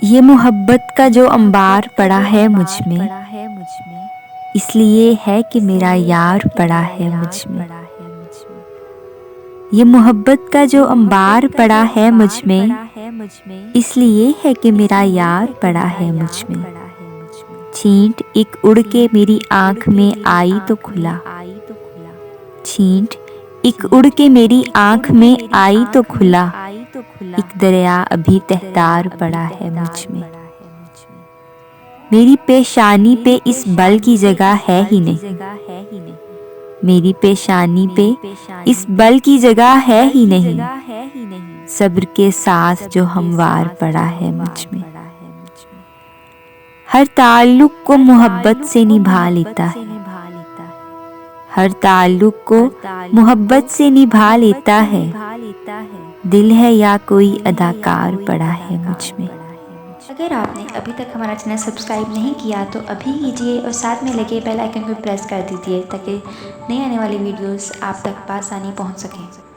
ये मोहब्बत का जो अंबार पड़ा है मुझ में, इसलिए है कि मेरा यार पड़ा है मुझ में। ये मोहब्बत का जो अंबार पड़ा है मुझ में, इसलिए है कि मेरा यार पड़ा है मुझ में। छींट एक उड़ के मेरी आँख में आई तो खुला, छींट एक उड़ के मेरी आँख में आई तो खुला। एक दरिया अभी तहतार पड़ा है मुझ में। मेरी पेशानी पे इस बल की जगह है ही नहीं, मेरी पेशानी पे इस बल की जगह है ही नहीं। सब्र के साथ जो हमवार पड़ा है मुझ में। हर ताल्लुक को मोहब्बत से निभा लेता है, हर ताल्लुक को मोहब्बत से निभा लेता है। दिल है या कोई अदाकार पड़ा है मुझ में। अगर आपने अभी तक हमारा चैनल सब्सक्राइब नहीं किया तो अभी कीजिए और साथ में लगे बेल आइकन को प्रेस कर दीजिए ताकि नई आने वाली वीडियोस आप तक आसानी पहुंच सकें।